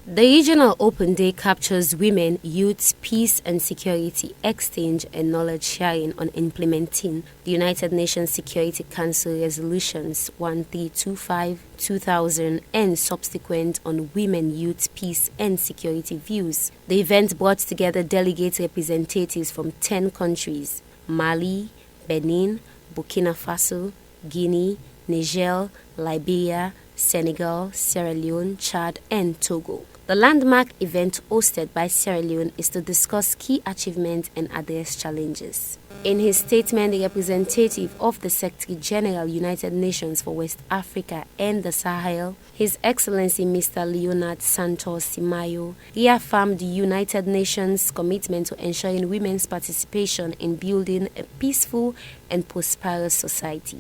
The Regional Open Day captures women, youth, peace and security exchange and knowledge sharing on implementing the United Nations Security Council Resolutions 1325/2000 and subsequent on women, youth, peace and security views. The event brought together delegate representatives from 10 countries: Mali, Benin, Burkina Faso, Guinea, Niger, Liberia, Senegal, Sierra Leone, Chad and Togo. The landmark event hosted by Sierra Leone is to discuss key achievements and address challenges. In his statement, the representative of the Secretary General, United Nations for West Africa and the Sahel, His Excellency Mr. Leonard Santos Simayo, reaffirmed the United Nations' commitment to ensuring women's participation in building a peaceful and prosperous society.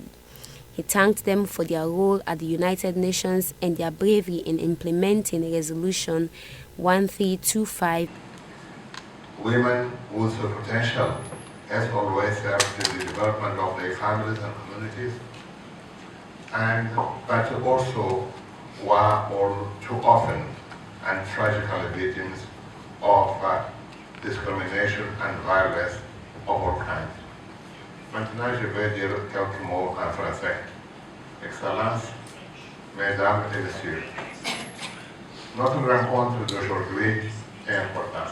He thanked them for their role at the United Nations and their bravery in implementing Resolution 1325. Women whose potential has always served in the development of their families and communities, but also were all too often and tragically victims of discrimination and violence of all kinds. Maintenant, je vais dire quelques mots en français. Excellences, Mesdames et Messieurs, notre rencontre d'aujourd'hui est importante.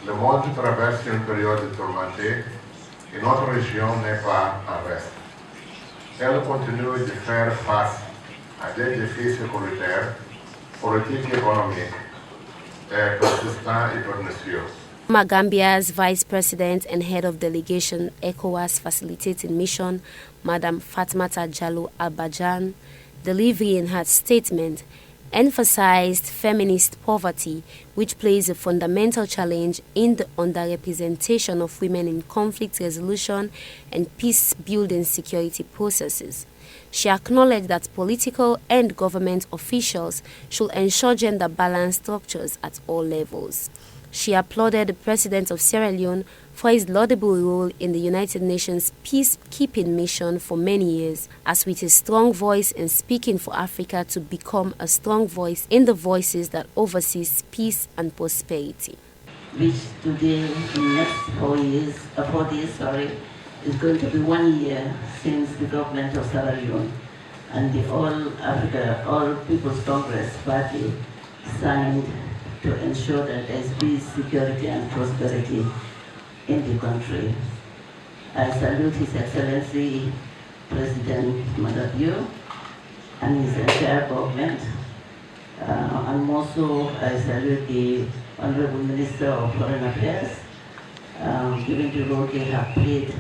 Le monde traverse une période tourmentée et notre région n'est pas en reste. Elle continue de faire face à des défis sécuritaires, politiques et économiques persistants et pernicieux. Gambia's Vice President and Head of Delegation ECOWAS Facilitating Mission, Madam Fatmata Jallow Albajan, delivering her statement, emphasized feminist poverty, which plays a fundamental challenge in the underrepresentation of women in conflict resolution and peace-building security processes. She acknowledged that political and government officials should ensure gender-balanced structures at all levels. She applauded the President of Sierra Leone for his laudable role in the United Nations peacekeeping mission for many years, as with his strong voice in speaking for Africa to become a strong voice in the voices that oversees peace and prosperity. Which today, in the next 4 days, is going to be 1 year since the government of Sierra Leone and the All People's Congress Party signed to ensure that there is peace, security and prosperity in the country. I salute His Excellency President Madabio and his entire government. And also I salute the Honorable Minister of Foreign Affairs, given the role they have played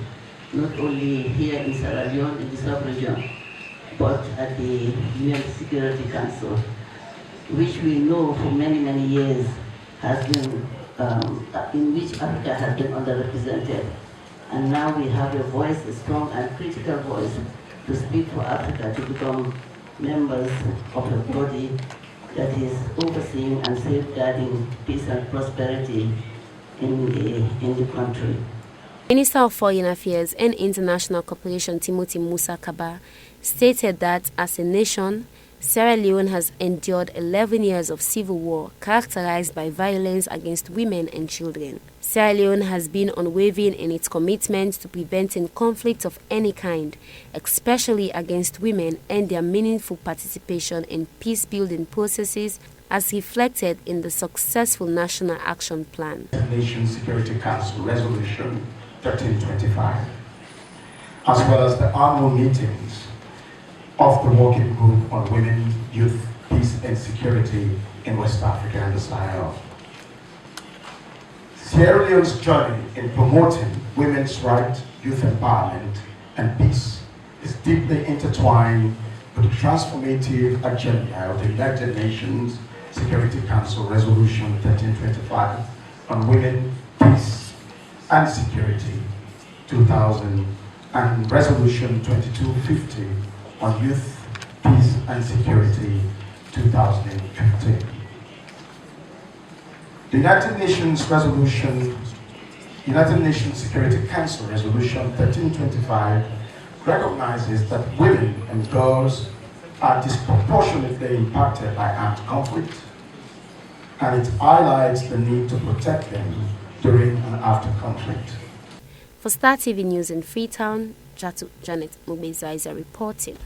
not only here in Sierra Leone, in the sub-region, but at the UN Security Council, which we know for many, many years has been, in which Africa has been underrepresented. And now we have a voice, a strong and critical voice, to speak for Africa to become members of a body that is overseeing and safeguarding peace and prosperity in the country. Minister of Foreign Affairs and International Cooperation Timothy Musa Kaba stated that as a nation, Sierra Leone has endured 11 years of civil war characterized by violence against women and children. Sierra Leone has been unwavering in its commitment to preventing conflict of any kind, especially against women, and their meaningful participation in peace-building processes as reflected in the successful National Action Plan. The Nations Security Council Resolution 1325, as well as the annual meetings of the Working Group on Women, Youth, Peace and Security in West Africa and the Sahel. Sierra Leone's journey in promoting women's rights, youth empowerment and peace is deeply intertwined with the transformative agenda of the United Nations Security Council Resolution 1325 on Women, Peace and Security 2000 and Resolution 2250 on Youth, Peace and Security 2015. The United Nations Security Council Resolution 1325 recognizes that women and girls are disproportionately impacted by armed conflict, and it highlights the need to protect them during and after conflict. For Star TV News in Freetown, Janet Mubeza is reporting.